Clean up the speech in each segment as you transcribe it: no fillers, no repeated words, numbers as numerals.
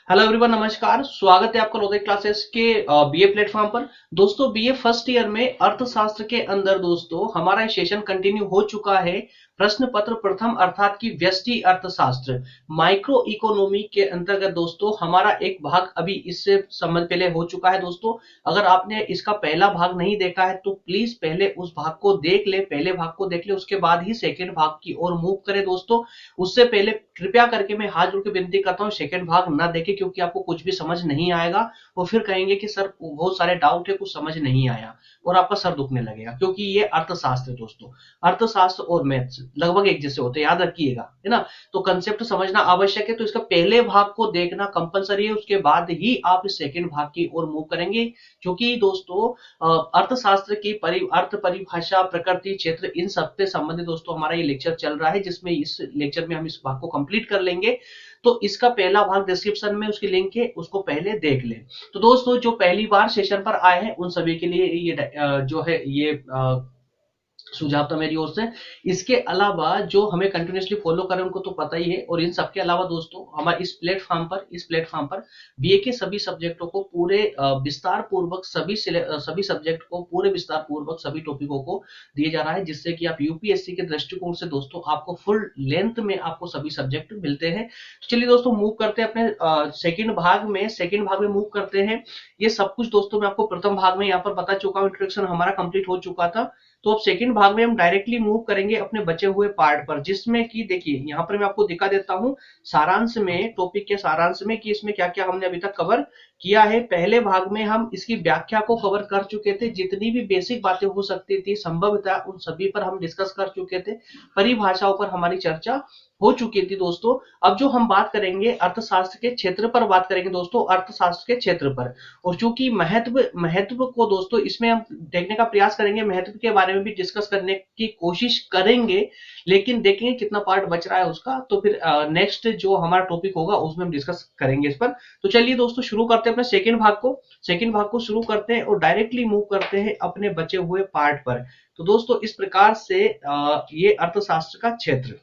Hello everyone, नमस्कार। स्वागत है आपका नवोदय क्लासेस के बीए प्लेटफॉर्म पर। दोस्तों, बीए फर्स्ट ईयर में अर्थशास्त्र के अंदर दोस्तों हमारा सेशन कंटिन्यू हो चुका है। प्रश्न पत्र प्रथम अर्थात की व्यष्टि अर्थशास्त्र माइक्रो इकोनॉमी के अंतर्गत दोस्तों हमारा एक भाग अभी इससे संबंध पहले हो चुका है। दोस्तों, अगर आपने इसका पहला भाग नहीं देखा है तो प्लीज पहले उस भाग को देख ले, पहले भाग को देख ले, उसके बाद ही सेकेंड भाग की ओर मूव करें। दोस्तों, उससे पहले कृपया करके मैं हाथ जोड़ के विनती करता हूँ सेकंड भाग ना देखें, क्योंकि आपको कुछ भी समझ नहीं आएगा। वो फिर कहेंगे कि सर बहुत सारे डाउट है, कुछ समझ नहीं आया, और आपका सर दुखने लगेगा, क्योंकि ये अर्थशास्त्र है दोस्तों। अर्थशास्त्र और मैथ्स लगभग एक जैसे होते हैं, याद रखिएगा, है ना। तो कंसेप्ट समझना आवश्यक है, तो इसका पहले भाग को देखना कंपलसरी है, उसके बाद ही आप इस सेकंड भाग की ओर मूव करेंगे। क्योंकि दोस्तों अर्थशास्त्र की अर्थ परिभाषा, प्रकृति, क्षेत्र, इन सब से संबंधित दोस्तों हमारा ये लेक्चर चल रहा है, जिसमें इस लेक्चर में हम इस भाग को कंप्लीट कर लेंगे। तो इसका पहला भाग डिस्क्रिप्शन में उसकी लिंक है, उसको पहले देख लें। तो दोस्तों, जो पहली बार सेशन पर आए हैं उन सभी के लिए ये जो है ये सुझाव था मेरी ओर से। इसके अलावा जो हमें कंटिन्यूसली फॉलो करें उनको तो पता ही है, और इन सबके अलावा दोस्तों हमारे इस प्लेटफॉर्म पर बीए के सभी सब्जेक्टों को पूरे विस्तार पूर्वक सभी सब्जेक्ट को पूरे विस्तार पूर्वक सभी टॉपिकों को दिए जा रहा है, जिससे कि आप यूपीएससी के दृष्टिकोण से दोस्तों आपको फुल लेंथ में आपको सभी सब्जेक्ट मिलते हैं। तो चलिए दोस्तों, मूव करते हैं अपने सेकंड भाग में मूव करते हैं। ये सब कुछ दोस्तों मैं आपको प्रथम भाग में यहाँ पर बता चुका हूँ, इंट्रोडक्शन हमारा कंप्लीट हो चुका था। तो अब सेकंड भाग में हम डायरेक्टली मूव करेंगे अपने बचे हुए पार्ट पर, जिसमें कि देखिए यहाँ पर मैं आपको दिखा देता हूँ सारांश में, टॉपिक के सारांश में, कि इसमें क्या क्या हमने अभी तक कवर किया है। पहले भाग में हम इसकी व्याख्या को कवर कर चुके थे, जितनी भी बेसिक बातें हो सकती थी संभवतः उन सभी पर हम डिस्कस कर चुके थे, परिभाषाओं पर हमारी चर्चा हो चुकी थी दोस्तों। अब जो हम बात करेंगे अर्थशास्त्र के क्षेत्र पर बात करेंगे दोस्तों, अर्थशास्त्र के क्षेत्र पर। और चूंकि महत्व महत्व को दोस्तों इसमें हम देखने का प्रयास करेंगे, महत्व के बारे में भी डिस्कस करने की कोशिश करेंगे, लेकिन देखेंगे कितना पार्ट बच रहा है उसका, तो फिर नेक्स्ट जो हमारा टॉपिक होगा उसमें हम डिस्कस करेंगे इस पर। तो चलिए दोस्तों, शुरू करते हैं अपने सेकंड भाग को शुरू करते हैं और डायरेक्टली मूव करते हैं अपने बचे हुए पार्ट पर। तो दोस्तों इस प्रकार से ये अर्थशास्त्र का क्षेत्र,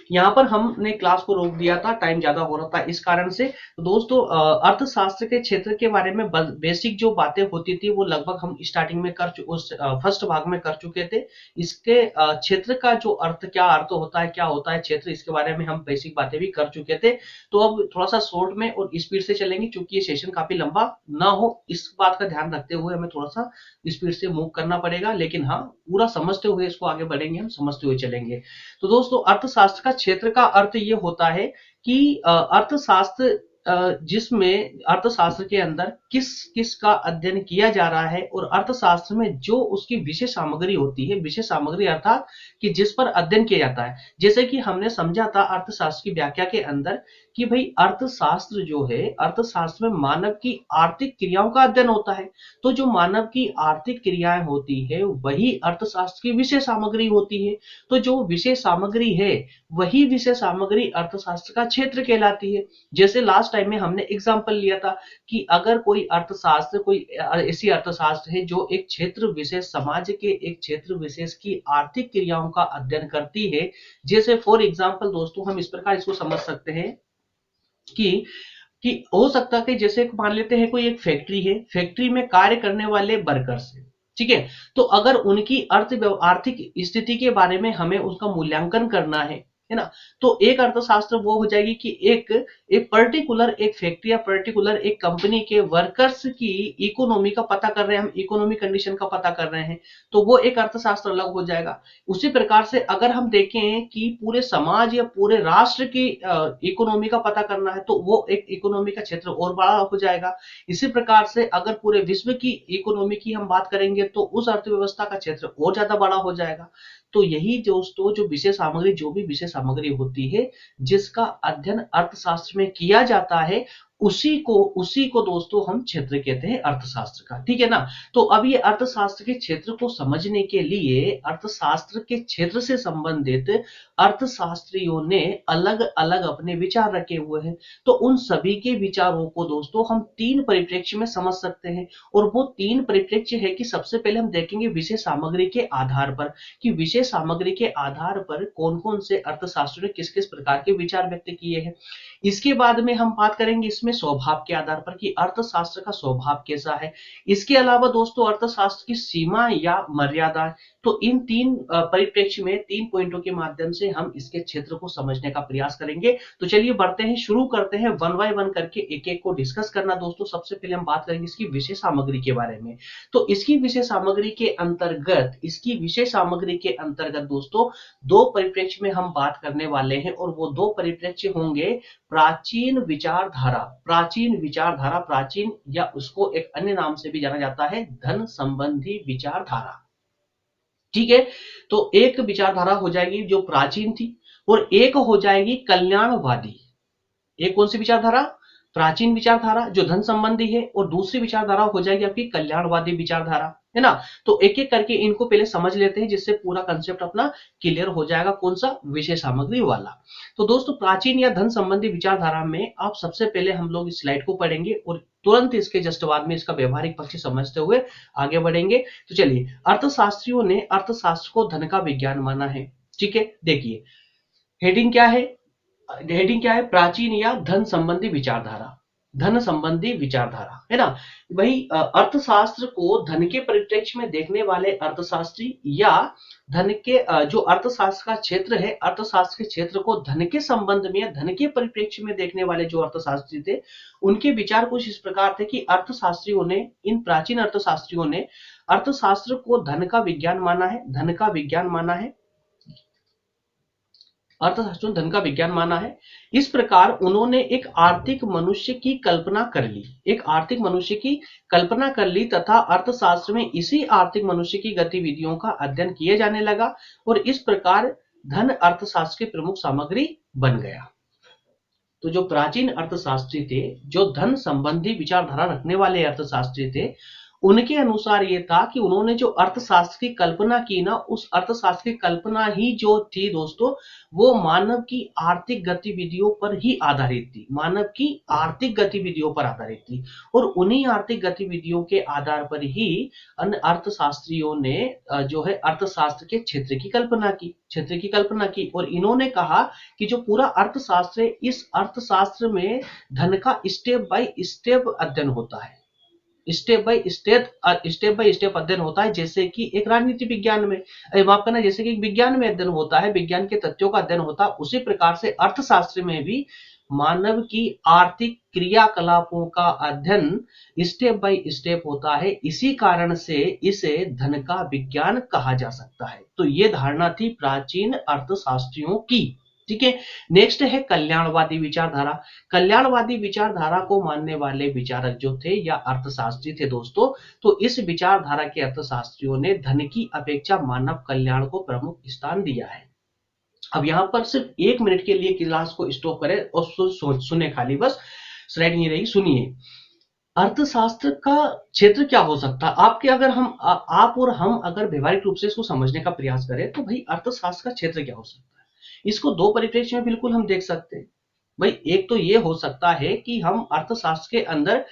यहाँ पर हमने क्लास को रोक दिया था, टाइम ज्यादा हो रहा था इस कारण से। तो दोस्तों अर्थशास्त्र के क्षेत्र के बारे में बेसिक जो बातें होती थी वो लगभग हम स्टार्टिंग में उस फर्स्ट भाग में कर चुके थे। इसके क्षेत्र का जो अर्थ, क्या अर्थ होता है, क्या होता है क्षेत्र, इसके बारे में हम बेसिक बातें भी कर चुके थे। तो अब थोड़ा सा शॉर्ट में और स्पीड से चलेंगे, क्योंकि ये सेशन काफी लंबा ना हो, इस बात का ध्यान रखते हुए हमें थोड़ा सा स्पीड से मूव करना पड़ेगा, लेकिन हाँ पूरा समझते हुए इसको आगे बढ़ेंगे, हम समझते हुए चलेंगे। तो दोस्तों अर्थशास्त्र का क्षेत्र का अर्थ ये होता है कि अर्थशास्त्र जिसमें अर्थशास्त्र के अंदर किस किस का अध्ययन किया जा रहा है, और अर्थशास्त्र में जो उसकी विषय सामग्री होती है, विषय सामग्री अर्थात कि जिस पर अध्ययन किया जाता है। जैसे कि हमने समझा था अर्थशास्त्र की व्याख्या के अंदर कि भाई अर्थशास्त्र जो है, अर्थशास्त्र में मानव की आर्थिक क्रियाओं का अध्ययन होता है। तो जो मानव की आर्थिक क्रियाएं होती है वही अर्थशास्त्र की विषय सामग्री होती है। तो जो विषय सामग्री है वही विषय सामग्री अर्थशास्त्र का क्षेत्र कहलाती है। जैसे लास्ट टाइम में हमने एग्जांपल लिया था कि अगर कोई अर्थशास्त्र, कोई ऐसी अर्थशास्त्र है जो एक क्षेत्र विशेष, समाज के एक क्षेत्र विशेष की आर्थिक क्रियाओं का अध्ययन करती है। जैसे फॉर एग्जांपल दोस्तों हम इस प्रकार इसको समझ सकते हैं कि हो सकता है कि जैसे मान लेते हैं कोई एक फैक्ट्री है, फैक्ट्री में कार्य करने वाले वर्कर्स है, ठीक है। तो अगर उनकी आर्थिक स्थिति के बारे में हमें उसका मूल्यांकन करना है ना, तो एक अर्थशास्त्र वो हो जाएगी कि एक पर्टिकुलर एक फैक्ट्री या पर्टिकुलर एक कंपनी के वर्कर्स की इकोनॉमी का पता कर रहे हैं, हम इकोनॉमी कंडीशन का पता कर रहे हैं, तो वो एक अर्थशास्त्र अलग हो जाएगा। उसी प्रकार से अगर हम देखें कि पूरे समाज या पूरे राष्ट्र की इकोनॉमी का पता करना है, तो वो एक इकोनॉमी का क्षेत्र और बड़ा हो जाएगा। इसी प्रकार से अगर पूरे विश्व की इकोनॉमी की हम बात करेंगे तो उस अर्थव्यवस्था का क्षेत्र और ज्यादा बड़ा हो जाएगा। तो यही दोस्तों जो विषय सामग्री, जो भी विषय सामग्री होती है जिसका अध्ययन अर्थशास्त्र में किया जाता है, उसी को दोस्तों हम क्षेत्र कहते हैं अर्थशास्त्र का, ठीक है ना। तो अब ये अर्थशास्त्र के क्षेत्र को समझने के लिए अर्थशास्त्र के क्षेत्र से संबंधित अर्थशास्त्रियों ने अलग अलग अपने विचार रखे हुए हैं। तो उन सभी के विचारों को दोस्तों हम तीन परिप्रेक्ष्य में समझ सकते हैं, और वो तीन परिप्रेक्ष्य है कि सबसे पहले हम देखेंगे विषय सामग्री के आधार पर, कि विषय सामग्री के आधार पर कौन कौन से अर्थशास्त्रियों ने किस किस प्रकार के विचार व्यक्त किए हैं। इसके बाद में हम बात करेंगे इसमें स्वभाव के आधार पर कि अर्थशास्त्र का स्वभाव कैसा है। इसके अलावा दोस्तों अर्थशास्त्र की सीमा या मर्यादा। तो इन तीन परिप्रेक्ष्य में तीन पॉइंटों के माध्यम से हम इसके क्षेत्र को समझने का प्रयास करेंगे। तो चलिए बढ़ते हैं, शुरू करते हैं वन बाय वन करके एक एक को डिस्कस करना। दोस्तों सबसे पहले हम बात करेंगे इसकी विषय सामग्री के बारे में। तो इसकी विषय सामग्री के अंतर्गत दोस्तों दो परिप्रेक्ष्य में हम बात करने वाले हैं, और वो दो परिप्रेक्ष्य होंगे प्राचीन विचारधारा, प्राचीन या उसको एक अन्य नाम से भी जाना जाता है धन संबंधी विचारधारा, ठीक है। तो एक विचारधारा हो जाएगी जो प्राचीन थी, और एक हो जाएगी कल्याणवादी। एक कौन सी विचारधारा? प्राचीन विचारधारा जो धन संबंधी है, और दूसरी विचारधारा हो जाएगी आपकी कल्याणवादी विचारधारा, है ना। तो एक एक करके इनको पहले समझ लेते हैं, जिससे पूरा कंसेप्ट अपना क्लियर हो जाएगा। कौन सा? विषय सामग्री वाला। तो दोस्तों प्राचीन या धन संबंधी विचारधारा में आप सबसे पहले हम लोग इस स्लाइड को पढ़ेंगे, और तुरंत इसके जस्ट बाद में इसका व्यवहारिक पक्ष समझते हुए आगे बढ़ेंगे। तो चलिए, अर्थशास्त्रियों ने अर्थशास्त्र को धन का विज्ञान माना है, ठीक है। देखिए हेडिंग क्या है, प्राचीन या धन संबंधी विचारधारा, है ना। वही अर्थशास्त्र को धन के परिप्रेक्ष्य में देखने वाले अर्थशास्त्री, या धन के जो अर्थशास्त्र का क्षेत्र है, अर्थशास्त्र के क्षेत्र को धन के संबंध में या धन के परिप्रेक्ष्य में देखने वाले जो अर्थशास्त्री थे, उनके विचार कुछ इस प्रकार थे कि इन प्राचीन अर्थशास्त्रियों ने अर्थशास्त्र को धन का विज्ञान माना है, अर्थशास्त्रियों ने धन का विज्ञान माना है। इस प्रकार उन्होंने एक आर्थिक मनुष्य की कल्पना कर ली, तथा अर्थशास्त्र में इसी आर्थिक मनुष्य की गतिविधियों का अध्ययन किए जाने लगा, और इस प्रकार धन अर्थशास्त्र की प्रमुख सामग्री बन गया। तो जो प्राचीन अर्थशास्त्री थे, जो धन संबंधी विचारधारा रखने वाले अर्थशास्त्री थे, उनके अनुसार ये था कि उन्होंने जो अर्थशास्त्र की कल्पना की ना, उस अर्थशास्त्र की कल्पना ही जो थी दोस्तों, वो मानव की आर्थिक गतिविधियों पर आधारित थी, और उन्हीं आर्थिक गतिविधियों के आधार पर ही अन्य अर्थशास्त्रियों ने जो है अर्थशास्त्र के क्षेत्र की कल्पना की, और इन्होंने कहा कि जो पूरा अर्थशास्त्र है, इस अर्थशास्त्र में धन का स्टेप बाय स्टेप अध्ययन होता है, स्टेप बाय स्टेप अध्ययन होता है। जैसे कि एक राजनीति विज्ञान में, माफ करना, जैसे कि विज्ञान में अध्ययन होता है, विज्ञान के तथ्यों का अध्ययन होता है, उसी प्रकार से अर्थशास्त्र में भी मानव की आर्थिक क्रियाकलापों का अध्ययन स्टेप बाय स्टेप होता है। इसी कारण से इसे धन का विज्ञान कहा जा सकता है। तो ये धारणा थी प्राचीन अर्थशास्त्रियों की, ठीक है। नेक्स्ट है कल्याणवादी विचारधारा को मानने वाले विचारक जो थे या अर्थशास्त्री थे दोस्तों, तो इस विचारधारा के अर्थशास्त्रियों ने धन की अपेक्षा मानव कल्याण को प्रमुख स्थान दिया है। अब यहां पर सिर्फ 1 मिनट के लिए क्लास को स्टॉप करें और सुने, खाली बस स्लाइड नहीं रहेगी, सुनिए। अर्थशास्त्र का क्षेत्र क्या हो सकता है? आप और हम अगर व्यवहारिक रूप से इसको समझने का प्रयास करें, तो भाई अर्थशास्त्र का क्षेत्र क्या हो सकता है? इसको दो परिप्रेक्ष्य में बिल्कुल हम देख सकते हैं। भाई एक तो ये हो सकता है कि हम अर्थशास्त्र के अंदर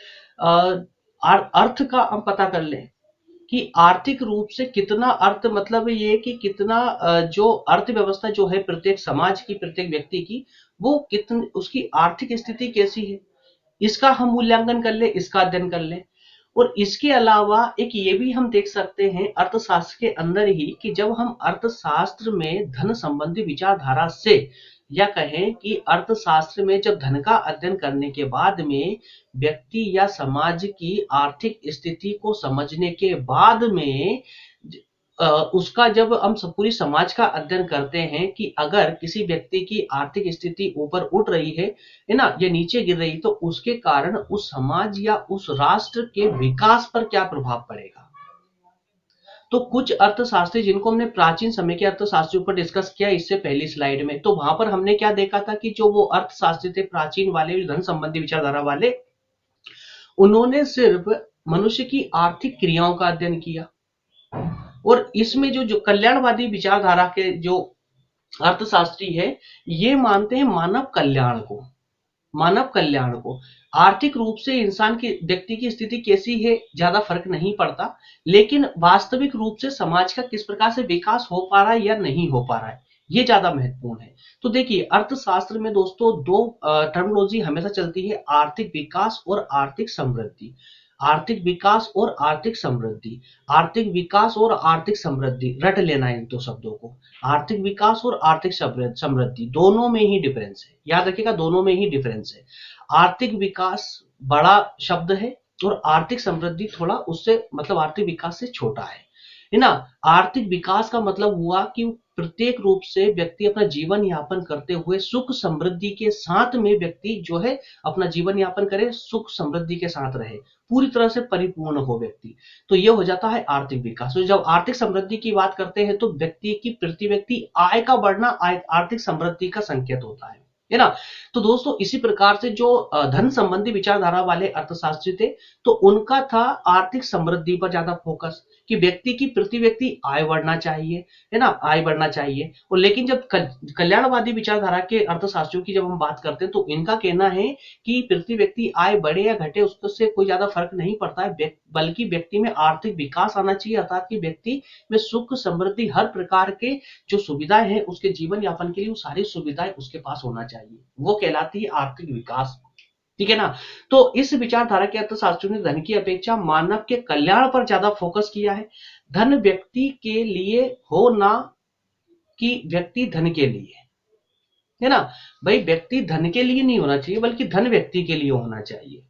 अर्थ का हम पता कर लें कि आर्थिक रूप से कितना अर्थ, मतलब ये कि कितना जो अर्थव्यवस्था जो है प्रत्येक समाज की, प्रत्येक व्यक्ति की, वो कितनी, उसकी आर्थिक स्थिति कैसी है, इसका हम मूल्यांकन कर ले, इसका अध्ययन कर ले। और इसके अलावा एक ये भी हम देख सकते हैं अर्थशास्त्र के अंदर ही कि जब हम अर्थशास्त्र में धन संबंधी विचारधारा से, या कहें कि अर्थशास्त्र में जब धन का अध्ययन करने के बाद में व्यक्ति या समाज की आर्थिक स्थिति को समझने के बाद में उसका जब हम पूरी समाज का अध्ययन करते हैं कि अगर किसी व्यक्ति की आर्थिक स्थिति ऊपर उठ रही है ना, या नीचे गिर रही, तो उसके कारण उस समाज या उस राष्ट्र के विकास पर क्या प्रभाव पड़ेगा। तो कुछ अर्थशास्त्री जिनको हमने प्राचीन समय के अर्थशास्त्रियों पर डिस्कस किया इससे पहली स्लाइड में, तो वहां पर हमने क्या देखा था कि जो वो अर्थशास्त्री थे प्राचीन वाले, धन संबंधी विचारधारा वाले, उन्होंने सिर्फ मनुष्य की आर्थिक क्रियाओं का अध्ययन किया, और इसमें जो जो कल्याणवादी विचारधारा के जो अर्थशास्त्री है, ये मानते हैं मानव कल्याण को। आर्थिक रूप से इंसान की व्यक्ति की स्थिति कैसी है ज्यादा फर्क नहीं पड़ता, लेकिन वास्तविक रूप से समाज का किस प्रकार से विकास हो पा रहा है या नहीं हो पा रहा है, ये ज्यादा महत्वपूर्ण है। तो देखिए, अर्थशास्त्र में दोस्तों दो टर्मिनोलॉजी हमेशा चलती है, आर्थिक विकास और आर्थिक समृद्धि। आर्थिक विकास और आर्थिक समृद्धि, आर्थिक विकास और आर्थिक समृद्धि, रट लेना इन दो शब्दों को। आर्थिक विकास और आर्थिक समृद्धि दोनों में ही डिफरेंस है, याद रखिएगा, दोनों में ही डिफरेंस है। आर्थिक विकास बड़ा शब्द है और आर्थिक समृद्धि थोड़ा उससे मतलब आर्थिक विकास से छोटा है ना। आर्थिक विकास का मतलब हुआ कि प्रत्येक रूप से व्यक्ति अपना जीवन यापन करते हुए सुख समृद्धि के साथ में व्यक्ति जो है अपना जीवन यापन करे, सुख समृद्धि के साथ रहे, पूरी तरह से परिपूर्ण हो व्यक्ति, तो ये हो जाता है आर्थिक विकास। तो जब आर्थिक समृद्धि की बात करते हैं तो व्यक्ति की प्रति व्यक्ति आय का बढ़ना आर्थिक समृद्धि का संकेत होता है ना। तो दोस्तों इसी प्रकार से जो धन संबंधी विचारधारा वाले अर्थशास्त्री थे, तो उनका था आर्थिक समृद्धि पर ज्यादा फोकस, कि व्यक्ति की प्रति व्यक्ति आय बढ़ना चाहिए, है ना, आय बढ़ना चाहिए। और लेकिन जब कल्याणवादी विचारधारा के अर्थशास्त्रियों की जब हम बात करते हैं, तो इनका कहना है कि प्रति व्यक्ति आय बढ़े या घटे उससे कोई ज्यादा फर्क नहीं पड़ता है, बल्कि व्यक्ति में आर्थिक विकास आना चाहिए, अर्थात कि व्यक्ति में सुख समृद्धि हर प्रकार के जो सुविधाएं हैं उसके जीवन यापन के लिए वो सारी सुविधाएं उसके पास होना चाहिए, वो कहलाती है आर्थिक विकास। ठीक है ना। तो इस विचारधारा के अर्थशास्त्रियों ने धन की अपेक्षा मानव के कल्याण पर ज्यादा फोकस किया है। धन व्यक्ति के लिए हो ना कि व्यक्ति धन के लिए, है ना। भाई व्यक्ति धन के लिए नहीं होना चाहिए बल्कि धन व्यक्ति के लिए होना चाहिए,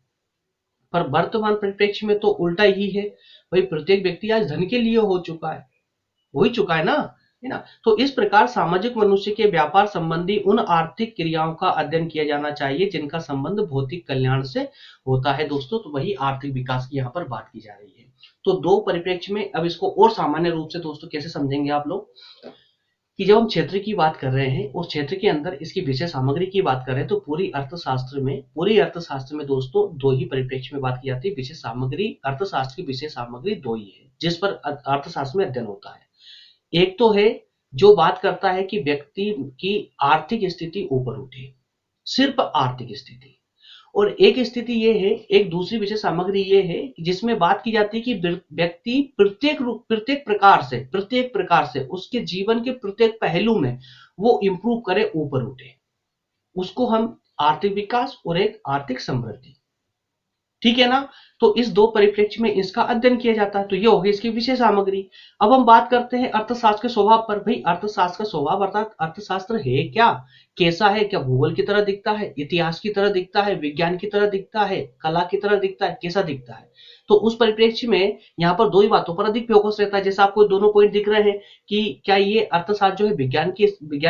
पर वर्तमान परिप्रेक्ष्य में तो उल्टा ही है। भाई प्रत्येक व्यक्ति आज धन के लिए हो ही चुका है ना, है ना। तो इस प्रकार सामाजिक मनुष्य के व्यापार संबंधी उन आर्थिक क्रियाओं का अध्ययन किया जाना चाहिए जिनका संबंध भौतिक कल्याण से होता है दोस्तों। तो वही आर्थिक विकास की यहाँ पर बात की जा रही है। तो दो परिप्रेक्ष्य में अब इसको और सामान्य रूप से दोस्तों कैसे समझेंगे आप लोग, कि जब हम क्षेत्र की बात कर रहे हैं और क्षेत्र के अंदर इसकी विषय सामग्री की बात कर रहे हैं, तो पूरी अर्थशास्त्र में दोस्तों दो ही परिप्रेक्ष्य में बात की जाती है। विषय सामग्री, अर्थशास्त्र की विषय सामग्री दो ही है जिस पर अर्थशास्त्र में अध्ययन होता है। एक तो है जो बात करता है कि व्यक्ति की आर्थिक स्थिति ऊपर उठे, सिर्फ आर्थिक स्थिति, और एक स्थिति ये है, एक दूसरी विषय सामग्री ये है जिसमें बात की जाती है कि व्यक्ति प्रत्येक प्रकार से उसके जीवन के प्रत्येक पहलू में वो इंप्रूव करे, ऊपर उठे, उसको हम आर्थिक विकास और एक आर्थिक समृद्धि, ठीक है ना। तो इस दो परिप्रेक्ष्य में इसका अध्ययन किया जाता है। तो ये होगी इसकी विषय सामग्री। अब हम बात करते हैं अर्थशास्त्र के स्वभाव पर। भाई अर्थशास्त्र का स्वभाव अर्थात अर्थशास्त्र है क्या, कैसा है, क्या भूगोल की तरह दिखता है, इतिहास की तरह दिखता है, विज्ञान की तरह दिखता है, कला की तरह दिखता है, कैसा दिखता है। तो उस परिप्रेक्ष्य में यहाँ पर दो ही बातों पर अधिक फोकस रहता है। जैसे आपको दोनों पॉइंट दिख रहे हैं कि क्या ये अर्थशास्त्र जो है विज्ञान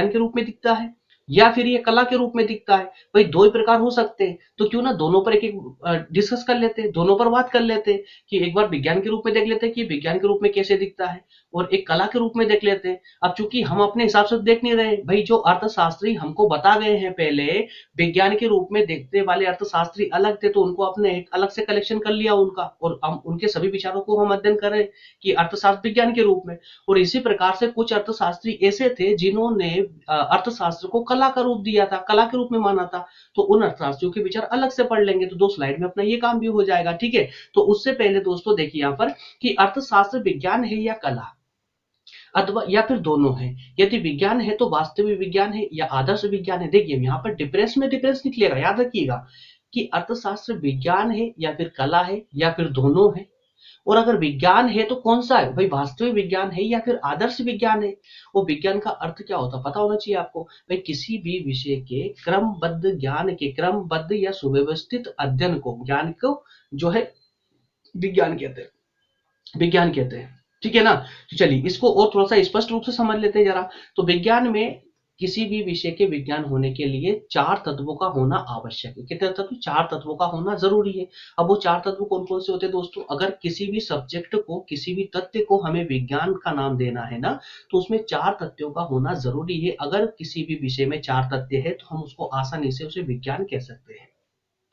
के रूप में दिखता है या फिर ये कला के रूप में दिखता है। भाई दो ही प्रकार हो सकते हैं, तो क्यों ना दोनों पर एक एक डिस्कस कर लेते हैं, दोनों पर बात कर लेते हैं, कि एक बार विज्ञान के रूप में देख लेते हैं कि विज्ञान के रूप में कैसे दिखता है, और एक कला के रूप में देख लेते हैं। अब चूंकि हम अपने हिसाब से देख नहीं रहे, भाई जो अर्थशास्त्री हमको बता गए हैं पहले विज्ञान के रूप में देखने वाले अर्थशास्त्री अलग थे, तो उनको अपने एक अलग से कलेक्शन कर लिया उनका, और हम उनके सभी विचारों को हम अध्ययन करें कि अर्थशास्त्र विज्ञान के रूप में। और इसी प्रकार से कुछ अर्थशास्त्री ऐसे थे जिन्होंने अर्थशास्त्र को कला का रूप दिया था, कला के रूप में माना था, तो उन अर्थशास्त्रियों के विचार अलग से पढ़ लेंगे, तो दो स्लाइड में अपना ये काम भी हो जाएगा। ठीक है। तो उससे पहले दोस्तों देखिए यहाँ पर कि अर्थशास्त्र विज्ञान है या कला, अथवा या फिर दोनों है। यदि विज्ञान है तो वास्तविक विज्ञान है या आदर्श विज्ञान है। देखिए यहाँ पर डिफरेंस निकलेगा, याद रखिएगा कि अर्थशास्त्र विज्ञान है या फिर कला है या फिर दोनों है। और अगर विज्ञान है तो कौन सा है, भाई वास्तविक विज्ञान है या फिर आदर्श विज्ञान है। वो विज्ञान का अर्थ क्या होता है पता होना चाहिए आपको। भाई किसी भी विषय के क्रमबद्ध ज्ञान के क्रमबद्ध या सुव्यवस्थित अध्ययन को, ज्ञान को जो है विज्ञान कहते हैं। ठीक है ना। तो चलिए इसको और थोड़ा सा स्पष्ट रूप से समझ लेते हैं जरा। तो विज्ञान में किसी भी विषय के विज्ञान होने के लिए चार तत्वों का होना आवश्यक है। कितने तत्व, चार तत्वों का होना जरूरी है। अब वो चार तत्व कौन कौन से होते हैं दोस्तों, अगर किसी भी सब्जेक्ट को, किसी भी तथ्य को हमें विज्ञान का नाम देना है ना, तो उसमें चार तथ्यों का होना जरूरी है। अगर किसी भी विषय में चार तथ्य है तो हम उसको आसानी से उसे विज्ञान कह सकते हैं।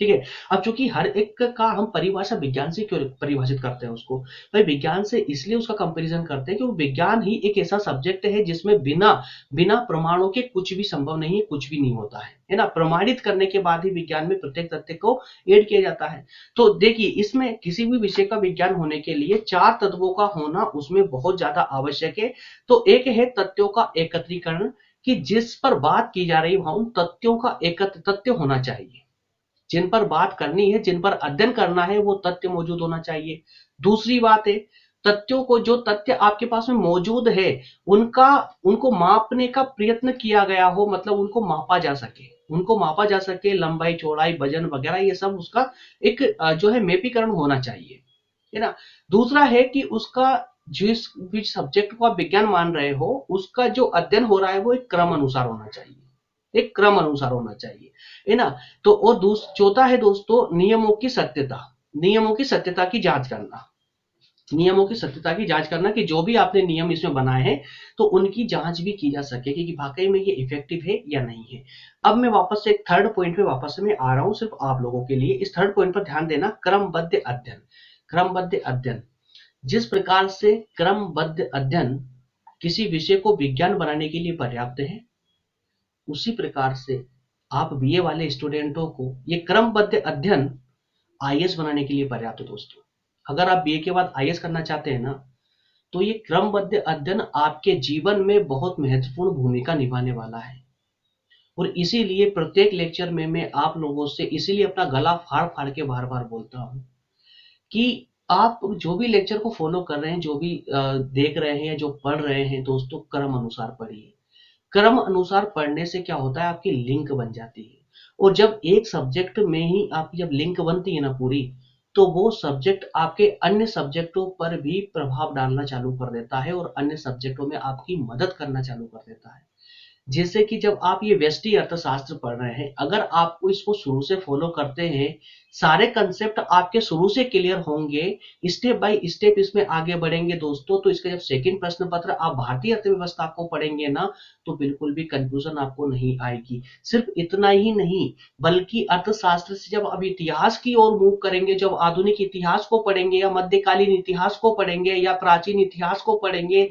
ठीक है। अब चूंकि हर एक का हम परिभाषा विज्ञान से क्यों परिभाषित करते हैं उसको, भाई विज्ञान से इसलिए उसका कंपैरिजन करते हैं कि वो विज्ञान ही एक ऐसा सब्जेक्ट है जिसमें बिना बिना प्रमाणों के कुछ भी संभव नहीं है, कुछ भी नहीं होता है ना। प्रमाणित करने के बाद ही विज्ञान में प्रत्येक तथ्य को ऐड किया जाता है। तो देखिए, इसमें किसी भी विषय का विज्ञान होने के लिए 4 तत्वों का होना उसमें बहुत ज्यादा आवश्यक है। तो एक है तथ्यों का एकत्रीकरण, कि जिस पर बात की जा रही है वहां उन तथ्यों का एकत्र तथ्य होना चाहिए, जिन पर बात करनी है, जिन पर अध्ययन करना है, वो तथ्य मौजूद होना चाहिए। दूसरी बात है, तथ्यों को, जो तथ्य आपके पास में मौजूद है उनका उनको मापने का प्रयत्न किया गया हो, मतलब उनको मापा जा सके, उनको मापा जा सके, लंबाई चौड़ाई वजन वगैरह ये सब उसका एक जो है मेपीकरण होना चाहिए, है ना। दूसरा है कि उसका जिस भी सब्जेक्ट को आप विज्ञान मान रहे हो उसका जो अध्ययन हो रहा है वो एक क्रम अनुसार होना चाहिए, एक क्रम अनुसार होना चाहिए, है ना। तो और चौथा है दोस्तों नियमों की सत्यता, नियमों की सत्यता की जांच करना, नियमों की सत्यता की जांच करना, कि जो भी आपने नियम इसमें बनाए हैं तो उनकी जांच भी की जा सके कि वाकई में ये इफेक्टिव है या नहीं है। अब मैं वापस से एक थर्ड पॉइंट पे वापस से मैं आ रहा हूं सिर्फ आप लोगों के लिए। इस थर्ड पॉइंट पर ध्यान देना, क्रमबद्ध अध्ययन। क्रमबद्ध अध्ययन, जिस प्रकार से क्रमबद्ध अध्ययन किसी विषय को विज्ञान बनाने के लिए पर्याप्त है, उसी प्रकार से आप बीए वाले स्टूडेंटों को ये क्रमबद्ध अध्ययन आईएएस बनाने के लिए पर्याप्त है दोस्तों। अगर आप बीए के बाद आईएएस करना चाहते हैं ना, तो ये क्रमबद्ध अध्ययन आपके जीवन में बहुत महत्वपूर्ण भूमिका निभाने वाला है। और इसीलिए प्रत्येक लेक्चर में मैं आप लोगों से इसीलिए अपना गला फाड़ फाड़ के बार बार बोलता हूं कि आप जो भी लेक्चर को फॉलो कर रहे हैं, जो भी देख रहे हैं, जो पढ़ रहे हैं दोस्तों, क्रम अनुसार पढ़िए। क्रम अनुसार पढ़ने से क्या होता है, आपकी लिंक बन जाती है। और जब एक सब्जेक्ट में ही आपकी जब लिंक बनती है ना पूरी, तो वो सब्जेक्ट आपके अन्य सब्जेक्टों पर भी प्रभाव डालना चालू कर देता है और अन्य सब्जेक्टों में आपकी मदद करना चालू कर देता है। जैसे कि जब आप ये व्यष्टि अर्थशास्त्र पढ़ रहे हैं, अगर आपको इसको शुरू से फॉलो करते हैं, सारे कंसेप्ट आपके शुरू से क्लियर होंगे, स्टेप बाय स्टेप इसमें आगे बढ़ेंगे दोस्तों, तो इसका जब सेकंड प्रश्न पत्र आप भारतीय अर्थव्यवस्था को पढ़ेंगे ना, तो बिल्कुल भी कंफ्यूजन आपको नहीं आएगी। सिर्फ इतना ही नहीं, बल्कि अर्थशास्त्र से जब अब इतिहास की ओर मूव करेंगे, जब आधुनिक इतिहास को पढ़ेंगे या मध्यकालीन इतिहास को पढ़ेंगे या प्राचीन इतिहास को पढ़ेंगे,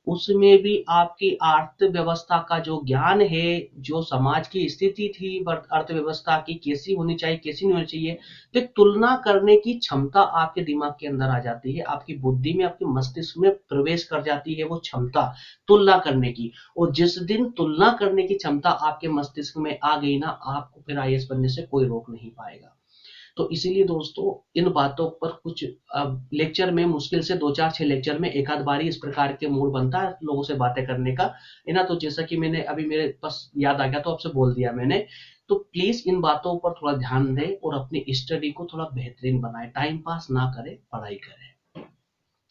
उसमें भी आपकी अर्थव्यवस्था का जो ज्ञान है, जो समाज की स्थिति थी अर्थव्यवस्था की, कैसी होनी चाहिए कैसी नहीं होनी चाहिए, तो तुलना करने की क्षमता आपके दिमाग के अंदर आ जाती है, आपकी बुद्धि में, आपके मस्तिष्क में प्रवेश कर जाती है वो क्षमता तुलना करने की। और जिस दिन तुलना करने की क्षमता आपके मस्तिष्क में आ गई ना, आपको फिर आईएएस बनने से कोई रोक नहीं पाएगा। तो इसीलिए दोस्तों इन बातों पर कुछ लेक्चर में, मुश्किल से 2-4-6 लेक्चर में एक आध बारी इस प्रकार के मूड बनता है लोगों से बातें करने का, है ना। तो जैसा कि मैंने अभी मेरे पास याद आ गया तो आपसे बोल दिया मैंने। तो प्लीज इन बातों पर थोड़ा ध्यान दें और अपनी स्टडी को थोड़ा बेहतरीन बनाए, टाइम पास ना करें, पढ़ाई करें।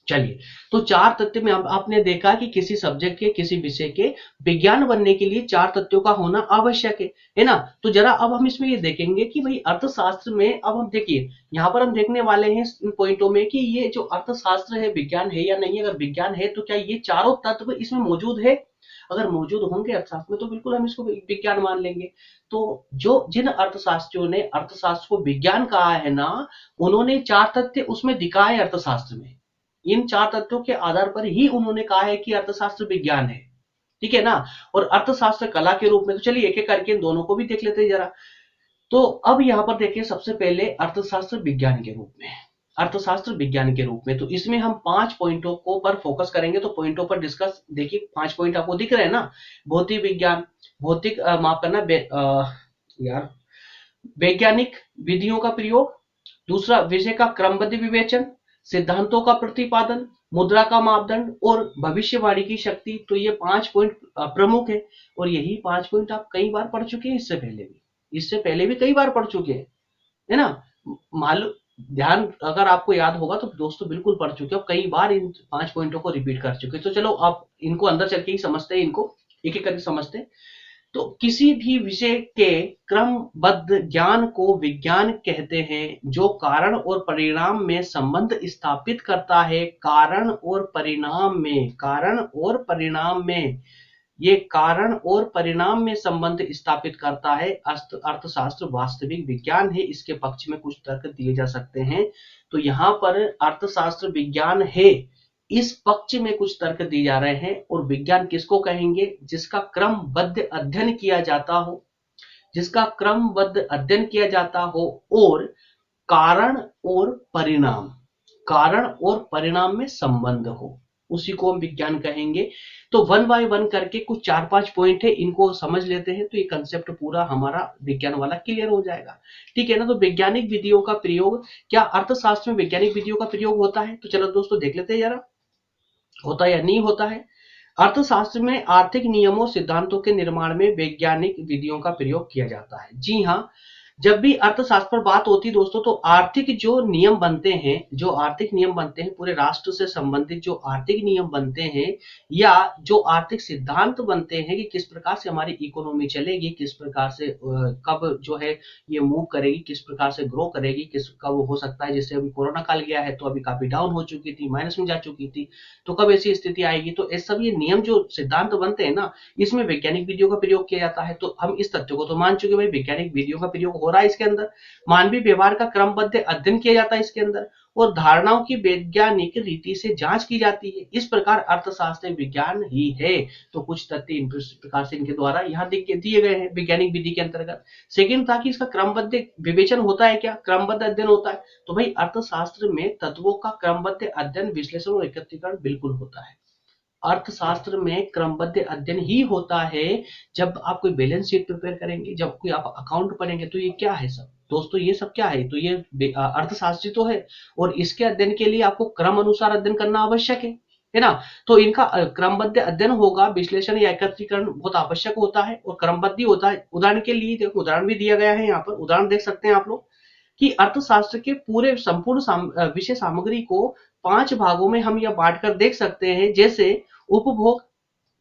चलिए, तो 4 तथ्य में आपने देखा कि किसी सब्जेक्ट के, किसी विषय के विज्ञान बनने के लिए 4 तथ्यों का होना आवश्यक है ना। तो जरा अब हम इसमें ये देखेंगे कि भाई अर्थशास्त्र में, अब हम देखिए यहाँ पर हम देखने वाले हैं इन पॉइंटों में कि ये जो अर्थशास्त्र है विज्ञान है या नहीं। अगर विज्ञान है तो क्या ये चारों तत्व इसमें मौजूद है? अगर मौजूद होंगे अर्थशास्त्र में तो बिल्कुल हम इसको विज्ञान मान लेंगे। तो जो जिन अर्थशास्त्रियों ने अर्थशास्त्र को विज्ञान कहा है ना, उन्होंने 4 तथ्य उसमें दिखाए अर्थशास्त्र में। इन 4 तथ्यों के आधार पर ही उन्होंने कहा है कि अर्थशास्त्र विज्ञान है, ठीक है ना। और अर्थशास्त्र कला के रूप में, तो चलिए एक एक करके इन दोनों को भी देख लेते हैं जरा। तो अब यहां पर देखिए, सबसे पहले अर्थशास्त्र विज्ञान के रूप में, अर्थशास्त्र विज्ञान के रूप में, तो इसमें हम 5 पॉइंटों को पर फोकस करेंगे। तो पॉइंटों पर डिस्कस, देखिए 5 पॉइंट आपको दिख रहे हैं ना। भौतिक विज्ञान, भौतिक माफ करना यार वैज्ञानिक विधियों का प्रयोग। दूसरा विषय का क्रमबद्ध विवेचन, सिद्धांतों का प्रतिपादन, मुद्रा का मापदंड और भविष्यवाणी की शक्ति। तो ये 5 पॉइंट प्रमुख है और यही 5 पॉइंट आप कई बार पढ़ चुके हैं, इससे पहले भी कई बार पढ़ चुके हैं, है ना। मालूम, ध्यान अगर आपको याद होगा तो दोस्तों बिल्कुल पढ़ चुके हो, कई बार इन 5 पॉइंटों को रिपीट कर चुके हैं। तो चलो आप इनको अंदर चल के ही समझते हैं, इनको एक एक करके समझते हैं। तो किसी भी विषय के क्रमबद्ध ज्ञान को विज्ञान कहते हैं, जो कारण और परिणाम में संबंध स्थापित करता है। कारण और परिणाम में ये कारण और परिणाम में संबंध स्थापित करता है। अर्थशास्त्र वास्तविक विज्ञान है, इसके पक्ष में कुछ तर्क दिए जा सकते हैं। तो यहाँ पर अर्थशास्त्र विज्ञान है, इस पक्ष में कुछ तर्क दिए जा रहे हैं। और विज्ञान किसको कहेंगे? जिसका क्रमबद्ध अध्ययन किया जाता हो, जिसका क्रमबद्ध अध्ययन किया जाता हो और कारण और परिणाम, कारण और परिणाम में संबंध हो, उसी को हम विज्ञान कहेंगे। तो वन बाय वन करके कुछ 4-5 पॉइंट है, इनको समझ लेते हैं तो ये कंसेप्ट पूरा हमारा विज्ञान वाला क्लियर हो जाएगा। ठीक है ना। तो वैज्ञानिक विधियों का प्रयोग, क्या अर्थशास्त्र में वैज्ञानिक विधियों का प्रयोग होता है? तो चलो दोस्तों देख लेते हैं जरा, होता है या नहीं होता है। अर्थशास्त्र में आर्थिक नियमों सिद्धांतों के निर्माण में वैज्ञानिक विधियों का प्रयोग किया जाता है। जी हाँ, जब भी अर्थशास्त्र पर बात होती है दोस्तों, तो आर्थिक जो नियम बनते हैं, जो आर्थिक नियम बनते हैं, पूरे राष्ट्र से संबंधित जो आर्थिक नियम बनते हैं या जो आर्थिक सिद्धांत बनते हैं कि किस प्रकार से हमारी इकोनॉमी चलेगी, किस प्रकार से कब जो है ये मूव करेगी, किस प्रकार से ग्रो करेगी, किस कब हो सकता है, जैसे अभी कोरोना काल गया है तो अभी काफी डाउन हो चुकी थी, माइनस में जा चुकी थी, तो कब ऐसी स्थिति आएगी। तो ऐसे सब ये नियम जो सिद्धांत बनते हैं ना, इसमें वैज्ञानिक विधियों का प्रयोग किया जाता है। तो हम इस तथ्य को तो मान चुके भाई वैज्ञानिक विधियों का प्रयोग हो रहा है इसके अंदर, मानवीय व्यवहार का क्रमबद्ध अध्ययन किया जाता है इसके अंदर, और धारणाओं की वैज्ञानिक रीति से जांच की जाती है। इस प्रकार अर्थशास्त्र विज्ञान ही है। तो कुछ तथ्य इस प्रकार से इनके द्वारा यहाँ दिए गए हैं वैज्ञानिक विधि के अंतर्गत। सेकंड था कि इसका क्रमबद्ध विवेचन होता है क्या? क्रमबद्ध अध्ययन होता है। तो भाई अर्थशास्त्र में तत्वों का क्रमबद्ध अध्ययन, विश्लेषण और एकत्रीकरण बिल्कुल होता है। अर्थशास्त्र में क्रमबद्ध अध्ययन ही होता है। जब आप कोई बैलेंस शीट प्रिपेयर करेंगे, जब कोई आप अकाउंट पढ़ेंगे, तो ये क्या है सब दोस्तों, ये सब क्या है? तो ये अर्थशास्त्र तो है, और इसके अध्ययन के लिए आपको क्रम अनुसार अध्ययन करना आवश्यक है ना। तो इनका क्रमबद्ध अध्ययन होगा, विश्लेषण या एकत्रीकरण बहुत आवश्यक होता है और क्रमबद्ध ही होता है। उदाहरण के लिए देखो, उदाहरण भी दिया गया है यहाँ पर, उदाहरण देख सकते हैं आप लोग कि अर्थशास्त्र के पूरे संपूर्ण विषय सामग्री को 5 भागों में हम यह बांटकर देख सकते हैं। जैसे उपभोग,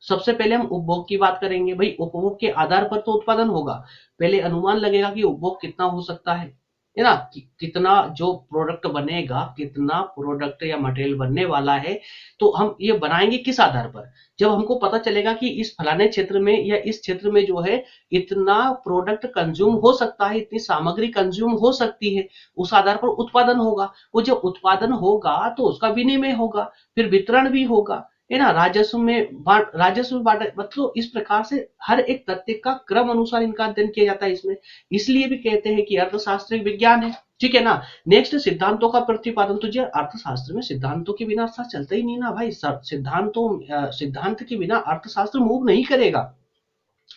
सबसे पहले हम उपभोग की बात करेंगे। भाई उपभोग के आधार पर तो उत्पादन होगा, पहले अनुमान लगेगा कि उपभोग कितना हो सकता है ना, कितना जो प्रोडक्ट बनेगा, कितना प्रोडक्ट या मटेरियल बनने वाला है, तो हम ये बनाएंगे किस आधार पर? जब हमको पता चलेगा कि इस फलाने क्षेत्र में या इस क्षेत्र में जो है इतना प्रोडक्ट कंज्यूम हो सकता है, इतनी सामग्री कंज्यूम हो सकती है, उस आधार पर उत्पादन होगा। वो जब उत्पादन होगा तो उसका विनिमय होगा, फिर वितरण भी होगा, है ना, राजस्व में बांटा, मतलब इस प्रकार से हर एक तथ्य का क्रम अनुसार इनका अध्ययन किया जाता है इसमें। इसलिए भी कहते हैं कि अर्थशास्त्र एक विज्ञान है। ठीक है ना। नेक्स्ट, सिद्धांतों का प्रतिपादन। तो जी अर्थशास्त्र में सिद्धांतों के बिना अर्थशास्त्र चलता ही नहीं ना भाई। सिद्धांत के बिना अर्थशास्त्र मूव नहीं करेगा।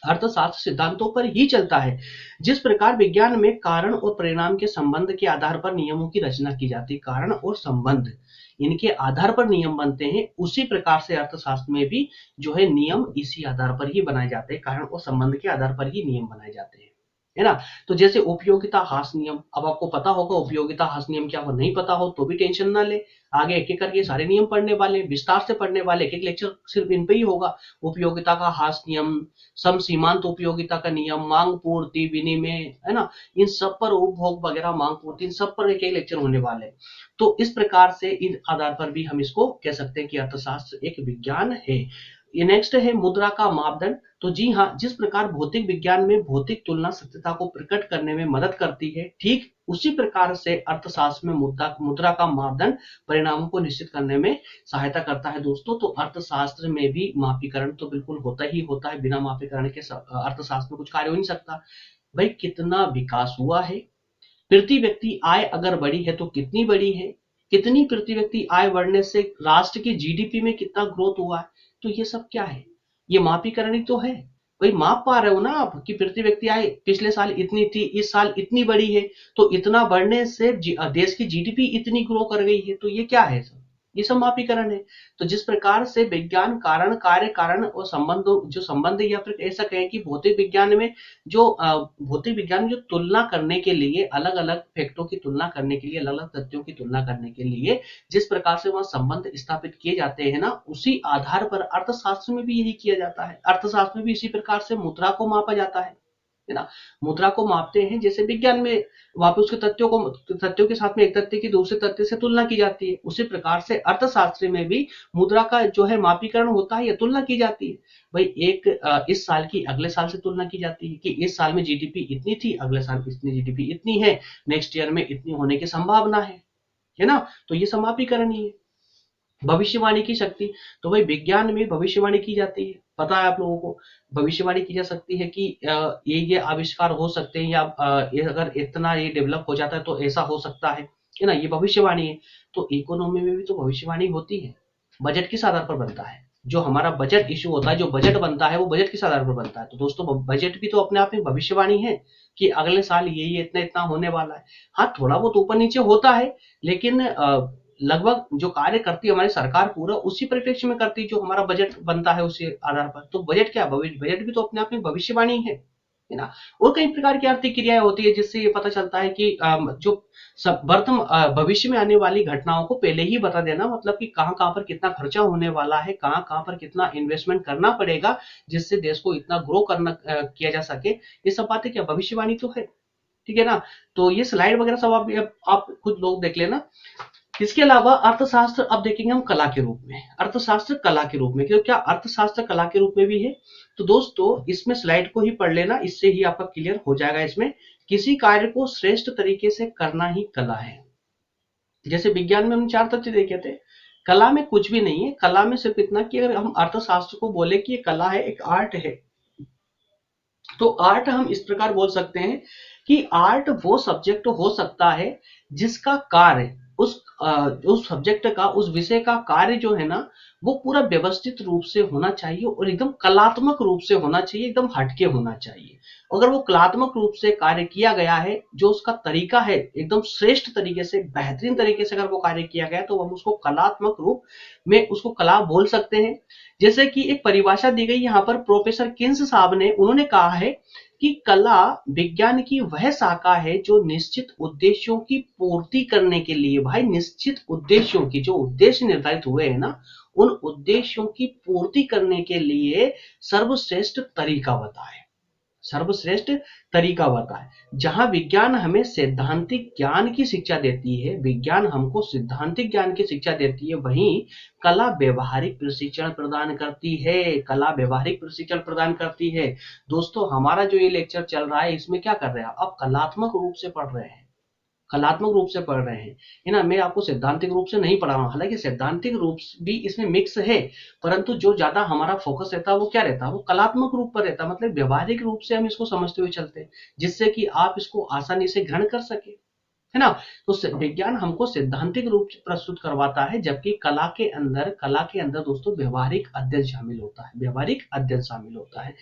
अर्थशास्त्र सिद्धांतों पर ही चलता है। जिस प्रकार विज्ञान में कारण और परिणाम के संबंध के आधार पर नियमों की रचना की जाती है, कारण और संबंध इनके आधार पर नियम बनते हैं, उसी प्रकार से अर्थशास्त्र में भी जो है नियम इसी आधार पर ही बनाए जाते हैं, कारण और संबंध के आधार पर ही नियम बनाए जाते हैं, है ना। तो जैसे उपयोगिता हास नियम, अब आपको पता होगा उपयोगिता हास नियम क्या हो, नहीं पता हो तो भी टेंशन ना ले, आगे एक एक करके सारे नियम पढ़ने वाले, विस्तार से पढ़ने वाले, एक एक लेक्चर सिर्फ इन पे ही होगा। उपयोगिता का हास नियम, सम सीमांत उपयोगिता का नियम, मांग पूर्ति, विनिमय, है ना, इन सब पर, उपभोग वगैरह, मांग पूर्ति, इन सब पर एक एक लेक्चर होने वाले। तो इस प्रकार से इन आधार पर भी हम इसको कह सकते हैं कि अर्थशास्त्र एक विज्ञान है। ये नेक्स्ट है मुद्रा का मापदंड। तो जी हाँ, जिस प्रकार भौतिक विज्ञान में भौतिक तुलना सत्यता को प्रकट करने में मदद करती है, ठीक उसी प्रकार से अर्थशास्त्र में मुद्रा का मापदंड परिणामों को निश्चित करने में सहायता करता है दोस्तों। तो अर्थशास्त्र में भी मापीकरण तो बिल्कुल होता ही होता है, बिना मापीकरण के अर्थशास्त्र में कुछ कार्य हो नहीं सकता। भाई कितना विकास हुआ है, प्रति व्यक्ति आय अगर बढ़ी है तो कितनी बढ़ी है, कितनी प्रति व्यक्ति आय बढ़ने से राष्ट्र की जीडीपी में कितना ग्रोथ हुआ है, तो ये सब क्या है, ये मापीकरण ही तो है। भाई माप पा रहे हो ना आप कि प्रति व्यक्ति आय पिछले साल इतनी थी, इस साल इतनी बढ़ी है, तो इतना बढ़ने से देश की जीडीपी इतनी ग्रो कर गई है, तो ये क्या है सब, ये सब मापीकरण है। तो जिस प्रकार से विज्ञान कारण कार्य कारण और संबंध, जो संबंध, या फिर ऐसा कहें कि भौतिक विज्ञान में जो तुलना करने के लिए, अलग अलग फैक्टों की तुलना करने के लिए, अलग अलग तथ्यों की तुलना करने के लिए जिस प्रकार से वहां संबंध स्थापित किए जाते हैं ना, उसी आधार पर अर्थशास्त्र में भी यही किया जाता है। अर्थशास्त्र में भी इसी प्रकार से मुद्रा को मापा जाता है। है ना। मुद्रा को मापते हैं जैसे विज्ञान में वहां पे उसके तथ्यों के साथ में एक तथ्य की दूसरे तथ्य से तुलना की जाती है, उसी प्रकार से अर्थशास्त्र में भी मुद्रा का जो है मापीकरण होता है या तुलना की जाती है। भाई इस साल की अगले साल से तुलना की जाती है कि इस साल में जीडीपी इतनी थी, अगले साल इतनी जीडीपी इतनी है, नेक्स्ट ईयर में इतनी होने की संभावना है ना। तो ये समापीकरण ही है। भविष्यवाणी की शक्ति, तो भाई विज्ञान में भविष्यवाणी की जाती है, पता है आप लोगों को। भविष्यवाणी की जा सकती है कि ये आविष्कार हो सकते हैं, या ये अगर इतना ये डेवलप हो जाता है तो ऐसा हो सकता है ना, ये भविष्यवाणी है। तो इकोनॉमी में भी तो भविष्यवाणी होती है, बजट किस आधार पर बनता है, जो हमारा बजट इशू होता है, जो बजट बनता है वो बजट किस आधार पर बनता है। तो दोस्तों बजट भी तो अपने आप में भविष्यवाणी है कि अगले साल ये इतना इतना होने वाला है। हाँ, थोड़ा बहुत ऊपर नीचे होता है, लेकिन लगभग जो कार्य करती है हमारी सरकार पूरा उसी परिप्रेक्ष्य में करती है जो हमारा बजट बनता है उसी आधार पर। तो बजट क्या, बजट भी तो अपने आप में भविष्यवाणी है ना। और कई प्रकार की आर्थिक क्रियाएं होती है जिससे ये पता चलता है कि जो भविष्य में आने वाली घटनाओं को पहले ही बता देना, मतलब कि कहाँ कहाँ पर कितना खर्चा होने वाला है, कहाँ कहाँ पर कितना इन्वेस्टमेंट करना पड़ेगा जिससे देश को इतना ग्रो करना किया जा सके। ये सब बातें क्या भविष्यवाणी तो है, ठीक है ना। तो ये स्लाइड वगैरह सब आप खुद लोग देख लेना। इसके अलावा अर्थशास्त्र अब देखेंगे हम कला के रूप में, अर्थशास्त्र कला के रूप में, क्योंकि क्या अर्थशास्त्र कला के रूप में भी है। तो दोस्तों इसमें स्लाइड को ही पढ़ लेना, इससे ही आपका क्लियर हो जाएगा। इसमें किसी कार्य को श्रेष्ठ तरीके से करना ही कला है। जैसे विज्ञान में हम 4 तथ्य देखे थे, कला में कुछ भी नहीं है। कला में सिर्फ इतना कि अगर हम अर्थशास्त्र को बोले कि ये कला है, एक आर्ट है, तो आर्ट हम इस प्रकार बोल सकते हैं कि आर्ट वो सब्जेक्ट हो सकता है जिसका कार्य उस सब्जेक्ट का, उस विषय का कार्य जो है ना, वो पूरा व्यवस्थित रूप से होना चाहिए और एकदम कलात्मक रूप से होना चाहिए, एकदम हटके होना चाहिए। अगर वो कलात्मक रूप से कार्य किया गया है, जो उसका तरीका है एकदम श्रेष्ठ तरीके से, बेहतरीन तरीके से अगर वो कार्य किया गया, तो हम उसको कलात्मक रूप में उसको कला बोल सकते हैं। जैसे कि एक परिभाषा दी गई यहाँ पर प्रोफेसर किन्स साहब ने, उन्होंने कहा है कि कला विज्ञान की वह शाखा है जो निश्चित उद्देश्यों की पूर्ति करने के लिए, भाई निश्चित उद्देश्यों की, जो उद्देश्य निर्धारित हुए हैं ना, उन उद्देश्यों की पूर्ति करने के लिए सर्वश्रेष्ठ तरीका बताए, सर्वश्रेष्ठ तरीका बताए। जहां विज्ञान हमें सैद्धांतिक ज्ञान की शिक्षा देती है, विज्ञान हमको सैद्धांतिक ज्ञान की शिक्षा देती है, वहीं कला व्यवहारिक प्रशिक्षण प्रदान करती है, कला व्यवहारिक प्रशिक्षण प्रदान करती है। दोस्तों हमारा जो ये लेक्चर चल रहा है, इसमें क्या कर रहे हैं, अब कलात्मक रूप से पढ़ रहे हैं, कलात्मक रूप से पढ़ रहे हैं, है ना। मैं आपको सैद्धांतिक रूप से नहीं पढ़ा रहा हूँ, हालांकि सैद्धांतिक रूप भी इसमें मिक्स है, परंतु जो ज्यादा हमारा फोकस रहता है वो क्या रहता है, वो कलात्मक रूप पर रहता है, मतलब व्यवहारिक रूप से हम इसको समझते हुए चलते हैं, जिससे कि आप इसको आसानी से ग्रहण कर सके, है ना। तो विज्ञान हमको सैद्धांतिक रूप से प्रस्तुत करवाता है, जबकि कला के अंदर दोस्तों व्यवहारिक अध्ययन शामिल होता है, व्यवहारिक अध्ययन शामिल होता है।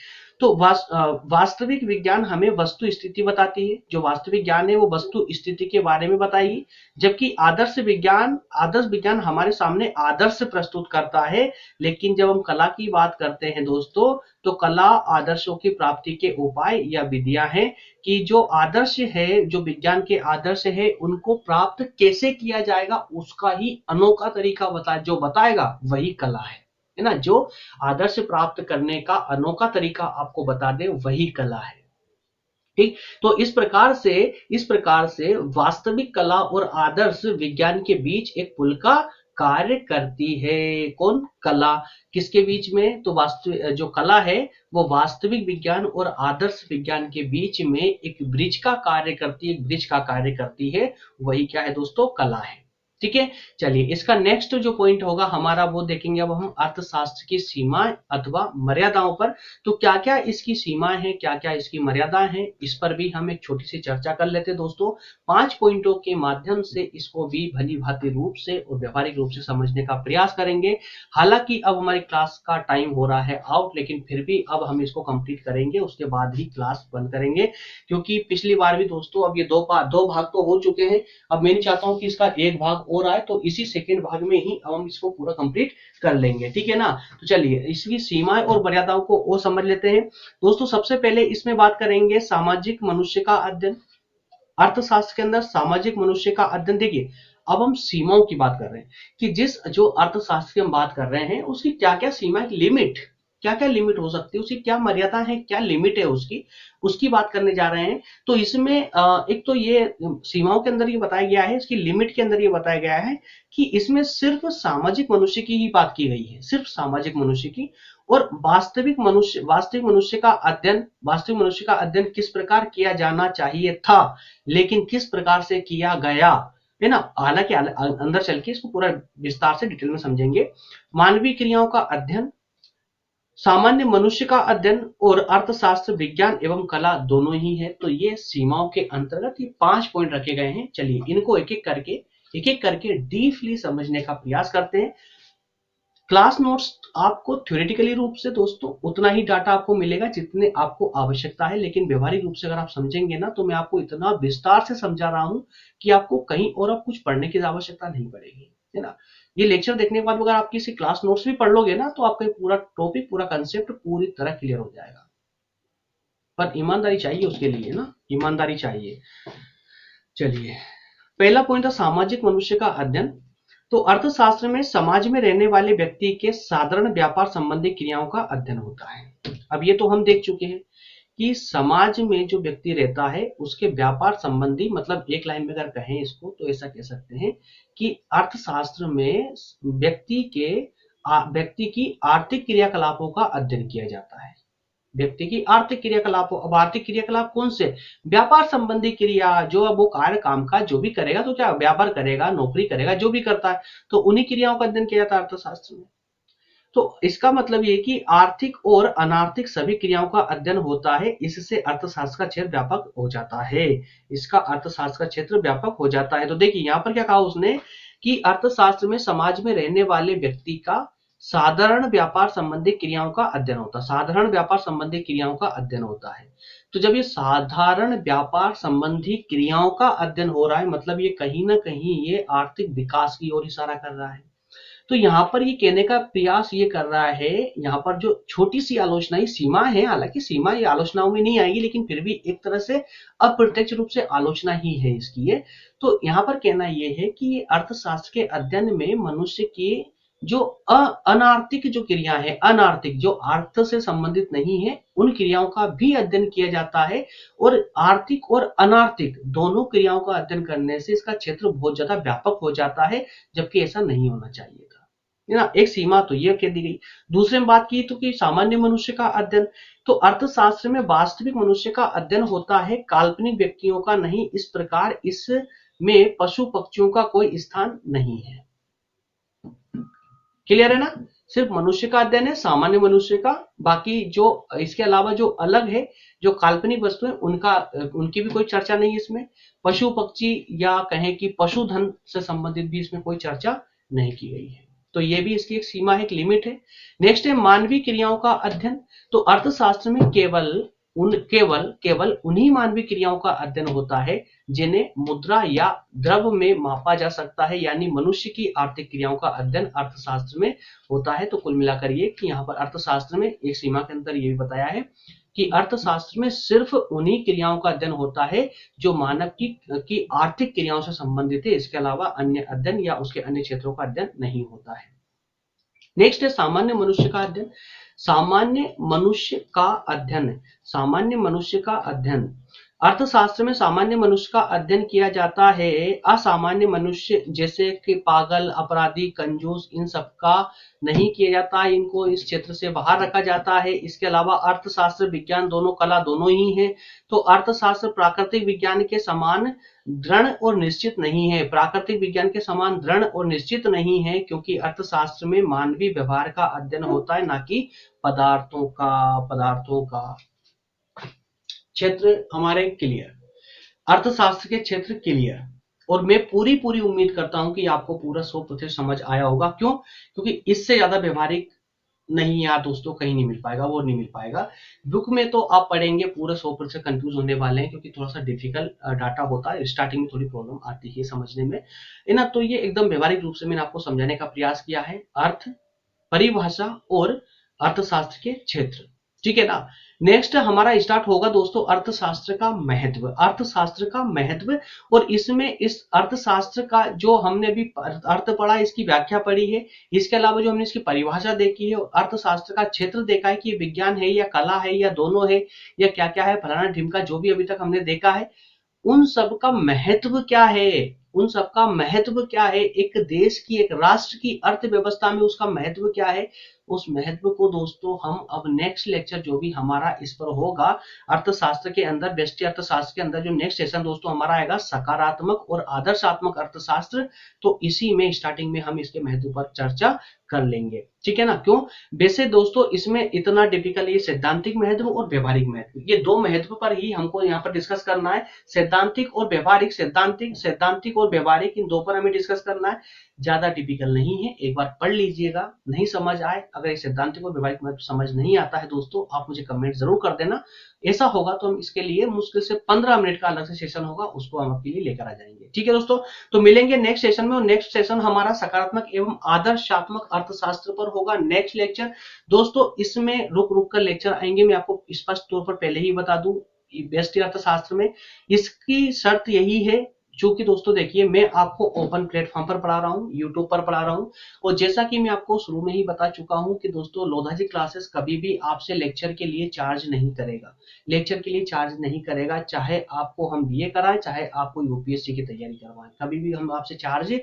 तो वास्तविक विज्ञान हमें वस्तु स्थिति बताती है, जो वास्तविक ज्ञान है वो वस्तु स्थिति के बारे में बताएगी, जबकि आदर्श विज्ञान हमारे सामने आदर्श प्रस्तुत करता है। लेकिन जब हम कला की बात करते हैं दोस्तों, तो कला आदर्शों की प्राप्ति के उपाय या विधियां हैं, कि जो आदर्श है, जो विज्ञान के आदर्श है, उनको प्राप्त कैसे किया जाएगा, उसका ही अनोखा तरीका जो बताएगा वही कला है ना। जो आदर्श प्राप्त करने का अनोखा तरीका आपको बता दे वही कला है, ठीक। तो इस प्रकार से वास्तविक कला और आदर्श विज्ञान के बीच एक पुल का कार्य करती है। कौन, कला, किसके बीच में, तो जो कला है वो वास्तविक विज्ञान और आदर्श विज्ञान के बीच में एक ब्रिज का कार्य करती है, एक ब्रिज का कार्य करती है, वही क्या है दोस्तों, कला है, ठीक है। चलिए इसका नेक्स्ट जो पॉइंट होगा हमारा, वो देखेंगे अब हम अर्थशास्त्र की सीमाएं अथवा मर्यादाओं पर। तो क्या क्या इसकी सीमाएं हैं, क्या क्या इसकी मर्यादाएं हैं, इस पर भी हम एक छोटी सी चर्चा कर लेते हैं दोस्तों। 5 पॉइंटों के माध्यम से इसको भी भली भांति रूप से और व्यवहारिक रूप से समझने का प्रयास करेंगे। हालांकि अब हमारी क्लास का टाइम हो रहा है आउट, लेकिन फिर भी अब हम इसको कंप्लीट करेंगे, उसके बाद ही क्लास बंद करेंगे, क्योंकि पिछली बार भी दोस्तों, अब ये दो भाग तो हो चुके हैं, अब मैं नहीं चाहता हूं कि इसका एक भाग और आए, तो इसी सेकेंड भाग में ही हम इसको पूरा कंप्लीट कर लेंगे, ठीक है ना। तो चलिए इसकी सीमाएं और मर्यादाओं को और समझ लेते हैं दोस्तों। सबसे पहले इसमें बात करेंगे सामाजिक मनुष्य का अध्ययन। अर्थशास्त्र के अंदर सामाजिक मनुष्य का अध्ययन, देखिए अब हम सीमाओं की बात कर रहे हैं कि जो अर्थशास्त्र की हम बात कर रहे हैं उसकी क्या क्या सीमा, लिमिट, क्या क्या लिमिट हो सकती है, उसकी क्या मर्यादा है, क्या लिमिट है उसकी बात करने जा रहे हैं। तो इसमें एक तो ये सीमाओं के अंदर ये बताया गया है, इसकी लिमिट के अंदर ये बताया गया है कि इसमें सिर्फ सामाजिक मनुष्य की ही बात की गई है, सिर्फ सामाजिक मनुष्य की। और वास्तविक मनुष्य का अध्ययन किस प्रकार किया जाना चाहिए था, लेकिन किस प्रकार से किया गया, है ना। हालांकि अंदर चल के इसको पूरा विस्तार से डिटेल में समझेंगे। मानवीय क्रियाओं का अध्ययन, सामान्य मनुष्य का अध्ययन और अर्थशास्त्र विज्ञान एवं कला दोनों ही है। तो ये सीमाओं के अंतर्गत ये 5 पॉइंट रखे गए हैं। चलिए इनको एक एक करके डीपली समझने का प्रयास करते हैं। क्लास नोट्स आपको थ्योरेटिकली रूप से दोस्तों उतना ही डाटा आपको मिलेगा जितने आपको आवश्यकता है, लेकिन व्यवहारिक रूप से अगर आप समझेंगे ना तो मैं आपको इतना विस्तार से समझा रहा हूं कि आपको कहीं और अब कुछ पढ़ने की आवश्यकता नहीं पड़ेगी, है ना। ये लेक्चर देखने के बाद अगर आप किसी क्लास नोट्स भी पढ़ लोगे ना तो आपका पूरा टॉपिक, पूरा कंसेप्ट पूरी तरह क्लियर हो जाएगा। पर ईमानदारी चाहिए उसके लिए ना, ईमानदारी चाहिए। चलिए पहला पॉइंट था सामाजिक मनुष्य का अध्ययन। तो अर्थशास्त्र में समाज में रहने वाले व्यक्ति के साधारण व्यापार संबंधी क्रियाओं का अध्ययन होता है। अब ये तो हम देख चुके हैं कि समाज में जो व्यक्ति रहता है उसके व्यापार संबंधी, मतलब एक लाइन में अगर कहें इसको तो ऐसा कह सकते हैं कि अर्थशास्त्र में व्यक्ति की आर्थिक क्रियाकलापों का अध्ययन किया जाता है। व्यक्ति की आर्थिक क्रियाकलापों, अब आर्थिक क्रियाकलाप कौन से, व्यापार संबंधी क्रिया, जो अब वो कार्य काम का जो भी करेगा, तो क्या व्यापार करेगा, नौकरी करेगा, जो भी करता है, तो उन्हीं क्रियाओं का अध्ययन किया जाता है अर्थशास्त्र में। तो इसका मतलब ये कि आर्थिक और अनार्थिक सभी क्रियाओं का अध्ययन होता है। इससे अर्थशास्त्र का क्षेत्र व्यापक हो जाता है, इसका अर्थशास्त्र का क्षेत्र व्यापक हो जाता है। तो देखिए यहाँ पर क्या कहा उसने कि अर्थशास्त्र में समाज में रहने वाले व्यक्ति का साधारण व्यापार संबंधी क्रियाओं का अध्ययन होता है, साधारण व्यापार संबंधी क्रियाओं का अध्ययन होता है। तो जब ये साधारण व्यापार संबंधी क्रियाओं का अध्ययन हो रहा है, मतलब ये कहीं ना कहीं ये आर्थिक विकास की ओर इशारा कर रहा है। तो यहाँ पर ये कहने का प्रयास ये कर रहा है, यहाँ पर जो छोटी सी आलोचना, ये सीमा है, हालांकि सीमा ये आलोचनाओं में नहीं आएगी, लेकिन फिर भी एक तरह से अप्रत्यक्ष रूप से आलोचना ही है इसकी ये। तो यहाँ पर कहना ये है कि अर्थशास्त्र के अध्ययन में मनुष्य की जो अनार्थिक जो क्रिया है, अनार्थिक जो अर्थ से संबंधित नहीं है, उन क्रियाओं का भी अध्ययन किया जाता है। और आर्थिक और अनार्थिक दोनों क्रियाओं का अध्ययन करने से इसका क्षेत्र बहुत ज्यादा व्यापक हो जाता है, जबकि ऐसा नहीं होना चाहिए था, है ना। एक सीमा तो ये कह दी गई। दूसरे में बात की तो कि सामान्य मनुष्य का अध्ययन, तो अर्थशास्त्र में वास्तविक मनुष्य का अध्ययन होता है, काल्पनिक व्यक्तियों का नहीं। इस प्रकार इसमें पशु पक्षियों का कोई स्थान नहीं है। क्लियर है ना, सिर्फ मनुष्य का अध्ययन है, सामान्य मनुष्य का। बाकी जो इसके अलावा जो अलग है, जो काल्पनिक वस्तु है, उनकी भी कोई चर्चा नहीं है इसमें। पशु पक्षी या कहें कि पशुधन से संबंधित भी इसमें कोई चर्चा नहीं की गई है। तो ये भी इसकी एक सीमा है, एक लिमिट है। नेक्स्ट है मानवीय क्रियाओं का अध्ययन। तो अर्थशास्त्र में केवल उन्हीं मानवीय क्रियाओं का अध्ययन होता है जिन्हें मुद्रा या द्रव्य में मापा जा सकता है, यानी मनुष्य की आर्थिक क्रियाओं का अध्ययन अर्थशास्त्र में होता है। तो कुल मिलाकर ये कि यहाँ पर अर्थशास्त्र में एक सीमा के अंदर ये भी बताया है कि अर्थशास्त्र में सिर्फ उन्हीं क्रियाओं का अध्ययन होता है जो मानव की आर्थिक क्रियाओं से संबंधित है। इसके अलावा अन्य अध्ययन या उसके अन्य क्षेत्रों का अध्ययन नहीं होता है। नेक्स्ट है सामान्य मनुष्य का अध्ययन। सामान्य मनुष्य का अध्ययन, सामान्य मनुष्य का अध्ययन, अर्थशास्त्र में सामान्य मनुष्य का अध्ययन किया जाता है। असामान्य मनुष्य जैसे कि पागल, अपराधी, कंजूस, इन सबका नहीं किया जाता, इनको इस क्षेत्र से बाहर रखा जाता है। इसके अलावा अर्थशास्त्र विज्ञान दोनों, कला दोनों ही है। तो अर्थशास्त्र प्राकृतिक विज्ञान के समान दृढ़ और निश्चित नहीं है, प्राकृतिक विज्ञान के समान दृढ़ और निश्चित नहीं है, क्योंकि अर्थशास्त्र में मानवीय व्यवहार का अध्ययन होता है, ना कि पदार्थों का। क्षेत्र हमारे क्लियर, अर्थशास्त्र के क्षेत्र क्लियर। और मैं पूरी उम्मीद करता हूं कि आपको पूरा 100% समझ आया होगा। क्यों? क्योंकि इससे ज्यादा व्यवहारिक नहीं यार दोस्तों, कहीं नहीं मिल पाएगा, वो नहीं मिल पाएगा। बुक में तो आप पढ़ेंगे पूरा 100% कंफ्यूज होने वाले हैं, क्योंकि थोड़ा सा डिफिकल्ट डाटा होता है, स्टार्टिंग में थोड़ी प्रॉब्लम आती है समझने में, है ना। तो ये एकदम व्यवहारिक रूप से मैंने आपको समझाने का प्रयास किया है। अर्थ, परिभाषा और अर्थशास्त्र के क्षेत्र, ठीक है ना। नेक्स्ट हमारा स्टार्ट होगा दोस्तों अर्थशास्त्र का महत्व, अर्थशास्त्र का महत्व। और इसमें इस अर्थशास्त्र का जो हमने भी अर्थ पढ़ा, इसकी व्याख्या पढ़ी है, इसके अलावा जो हमने इसकी परिभाषा देखी है, अर्थशास्त्र का क्षेत्र देखा है कि ये विज्ञान है या कला है या दोनों है या क्या क्या है, फलाना ढिमका, जो भी अभी तक हमने देखा है, उन सब का महत्व क्या है, उन सब का महत्व क्या है, एक देश की, एक राष्ट्र की अर्थव्यवस्था में उसका महत्व क्या है, उस महत्व को दोस्तों हम अब नेक्स्ट लेक्चर जो भी हमारा इस पर होगा अर्थशास्त्र के अंदर, व्यष्टि अर्थशास्त्र के अंदर, जो नेक्स्ट सेशन दोस्तों हमारा आएगा सकारात्मक और आदर्शात्मक अर्थशास्त्र, तो इसी में स्टार्टिंग में हम इसके महत्व पर चर्चा कर लेंगे। ठीक है ना। क्यों? वैसे दोस्तों इसमें इतना डिफिकल्ट, ये सैद्धांतिक महत्व और व्यवहारिक महत्व, ये दो महत्व पर ही हमको यहाँ पर डिस्कस करना है। सैद्धांतिक और व्यवहारिक, सैद्धांतिक और व्यवहारिक, इन दो पर हमें डिस्कस करना है। ज्यादा टिपिकल नहीं है, एक बार पढ़ लीजिएगा। नहीं समझ आए, अगर ये सैद्धांतिक और व्यवहारिक महत्व समझ नहीं आता है दोस्तों, आप मुझे कमेंट जरूर कर देना। ऐसा होगा तो हम इसके लिए मुश्किल से 15 मिनट का अलग से सेशन होगा, उसको हम आपके लिए लेकर आ जाएंगे। ठीक है दोस्तों, तो मिलेंगे नेक्स्ट सेशन में, और नेक्स्ट सेशन हमारा सकारात्मक एवं आदर्शात्मक अर्थशास्त्र पर होगा नेक्स्ट लेक्चर। दोस्तों इसमें रुक रुक कर लेक्चर आएंगे, मैं आपको स्पष्ट तौर पर पहले ही बता दूं। व्यष्टि अर्थशास्त्र में इसकी शर्त यही है, चूंकि दोस्तों देखिए मैं आपको ओपन प्लेटफॉर्म पर पढ़ा रहा हूँ, यूट्यूब पर पढ़ा रहा हूँ, और जैसा कि मैं आपको शुरू में ही बता चुका हूँ कि दोस्तों लोधा जी क्लासेस कभी भी आपसे लेक्चर के लिए चार्ज नहीं करेगा, लेक्चर के लिए चार्ज नहीं करेगा, चाहे आपको हम बीए कराएं, चाहे आपको यूपीएससी की तैयारी करवाएं, कभी भी हम आपसे चार्ज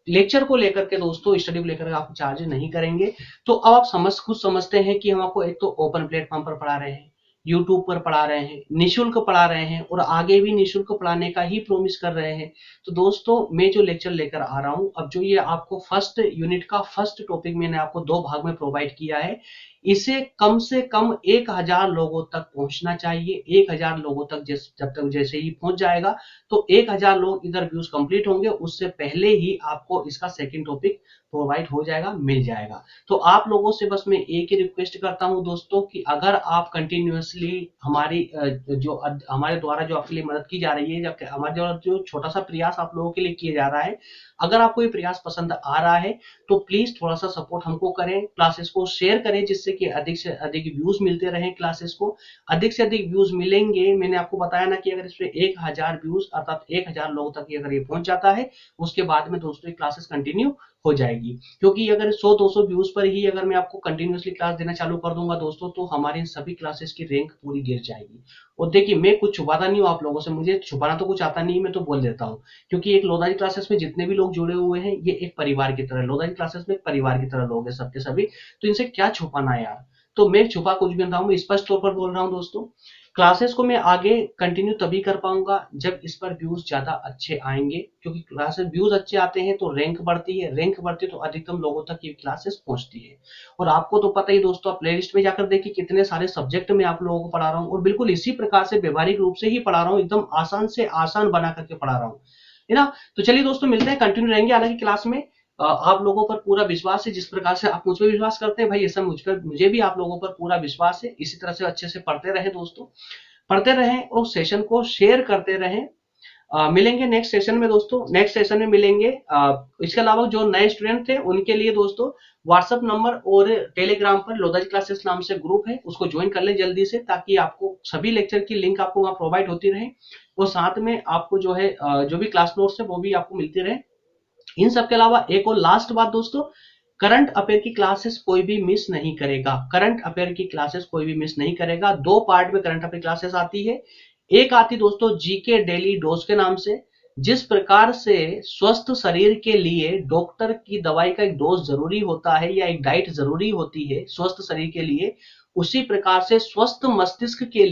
लेक्चर को लेकर के दोस्तों, स्टडी को लेकर आप चार्ज नहीं करेंगे। तो अब आप खुद समझते हैं कि हम आपको एक तो ओपन प्लेटफॉर्म पर पढ़ा रहे हैं, यूट्यूब पर पढ़ा रहे हैं, निशुल्क पढ़ा रहे हैं, और आगे भी निशुल्क पढ़ाने का ही प्रॉमिस कर रहे हैं। तो दोस्तों मैं जो लेक्चर लेकर आ रहा हूं, अब जो ये आपको फर्स्ट यूनिट का फर्स्ट टॉपिक मैंने आपको 2 भाग में प्रोवाइड किया है, इसे कम से कम 1000 लोगों तक पहुंचना चाहिए। 1000 लोगों तक जब तक जैसे ही पहुंच जाएगा, तो 1000 लोग इधर व्यूज कंप्लीट होंगे, उससे पहले ही आपको इसका सेकंड टॉपिक प्रोवाइड हो जाएगा, मिल जाएगा। तो आप लोगों से बस मैं एक ही रिक्वेस्ट करता हूं दोस्तों, कि अगर आप कंटिन्यूअसली हमारी जो हमारे द्वारा जो आपके लिए मदद की जा रही है, जबकि हमारे द्वारा जो छोटा सा प्रयास आप लोगों के लिए किया जा रहा है, अगर आपको ये प्रयास पसंद आ रहा है तो प्लीज थोड़ा सा सपोर्ट हमको करें, क्लासेस को शेयर करें, जिससे कि अधिक से अधिक व्यूज मिलते रहें, क्लासेस को अधिक से अधिक व्यूज मिलेंगे। मैंने आपको बताया ना कि अगर इसमें 1000 व्यूज अर्थात 1000 लोगों तक अगर ये पहुंच जाता है, उसके बाद में दोस्तों ये क्लासेस कंटिन्यू हो जाएगी। क्योंकि अगर 100-200 व्यूज पर ही अगर मैं आपको कंटिन्यूअसली क्लास देना चालू कर दूंगा दोस्तों, तो हमारी सभी क्लासेस की रैंक पूरी गिर जाएगी। और देखिए मैं कुछ छुपाता नहीं हूँ आप लोगों से, मुझे छुपाना तो कुछ आता नहीं, मैं तो बोल देता हूँ। क्योंकि एक लोधा जी क्लासेस में जितने भी लोग जुड़े हुए हैं, ये एक परिवार की तरह, लोधा जी क्लासेस में एक परिवार की तरह लोग हैं सबके सभी, तो इनसे क्या छुपाना यार। तो मैं छुपा कुछ भी नहीं रहा हूँ, मैं स्पष्ट तौर पर बोल रहा हूँ दोस्तों। क्लासेस को मैं आगे कंटिन्यू तभी कर पाऊंगा जब इस पर व्यूज ज्यादा अच्छे आएंगे, क्योंकि क्लासेस व्यूज अच्छे आते हैं तो रैंक बढ़ती है, रैंक बढ़ती है तो अधिकतम लोगों तक ये क्लासेस पहुंचती है। और आपको तो पता ही दोस्तों, आप प्लेलिस्ट में जाकर देखिए कितने सारे सब्जेक्ट में आप लोगों को पढ़ा रहा हूँ, और बिल्कुल इसी प्रकार से व्यवहारिक रूप से ही पढ़ा रहा हूँ, एकदम आसान से आसान बना करके पढ़ा रहा हूँ, है ना। तो चलिए दोस्तों मिलते हैं, कंटिन्यू रहेंगे हालांकि क्लास में। आप लोगों पर पूरा विश्वास है, जिस प्रकार से आप मुझ पर विश्वास करते हैं भाई, ऐसा मुझे भी आप लोगों पर पूरा विश्वास है। इसी तरह से अच्छे से पढ़ते रहे दोस्तों, पढ़ते रहें और सेशन को शेयर करते रहें। मिलेंगे नेक्स्ट सेशन में दोस्तों, नेक्स्ट सेशन में मिलेंगे। इसके अलावा जो नए स्टूडेंट थे उनके लिए दोस्तों व्हाट्सएप नंबर और टेलीग्राम पर लोधा जी क्लासेस नाम से ग्रुप है, उसको ज्वाइन कर लें जल्दी से, ताकि आपको सभी लेक्चर की लिंक आपको वहां प्रोवाइड होती रहे, और साथ में आपको जो है जो भी क्लास नोट्स है वो भी आपको मिलती रहे। इन सब के अलावा एक और लास्ट बात दोस्तों, करंट अफेयर की क्लासेस कोई भी मिस नहीं करेगा, करंट अफेयर की क्लासेस कोई भी मिस नहीं करेगा। 2 पार्ट में करंट अफेयर क्लासेस आती है। एक आती दोस्तों जीके डेली डोज के नाम से, जिस प्रकार से स्वस्थ शरीर के लिए डॉक्टर की दवाई का एक डोज जरूरी होता है या एक डाइट जरूरी होती है स्वस्थ शरीर के लिए, उसी प्रकार से स्वस्थ मस्तिष्क के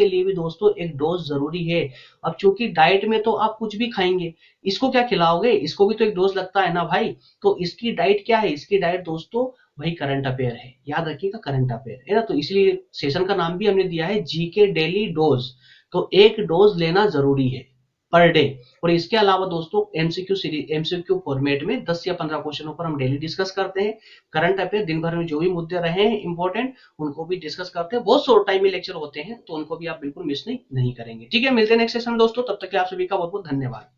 लिए भी दोस्तों एक डोज जरूरी है। अब चूंकि डाइट में तो आप कुछ भी खाएंगे, इसको क्या खिलाओगे, इसको भी तो एक डोज लगता है ना भाई। तो इसकी डाइट क्या है, इसकी डाइट दोस्तों वही करंट अफेयर है, याद रखिएगा करंट अफेयर है ना। तो इसलिए सेशन का नाम भी हमने दिया है जीके डेली डोज। तो एक डोज लेना जरूरी है पर डे। और इसके अलावा दोस्तों एमसीक्यू सीरीज, एमसीक्यू फॉर्मेट में 10 या 15 क्वेश्चनों पर हम डेली डिस्कस करते हैं। करंट अफेयर दिन भर में जो भी मुद्दे रहे हैं इंपॉर्टेंट, उनको भी डिस्कस करते हैं। बहुत शॉर्ट टाइम में लेक्चर होते हैं, तो उनको भी आप बिल्कुल मिस नहीं करेंगे। ठीक है, मिलते हैं नेक्स्ट सेशन में दोस्तों, तब तक के आप सभी का बहुत बहुत धन्यवाद।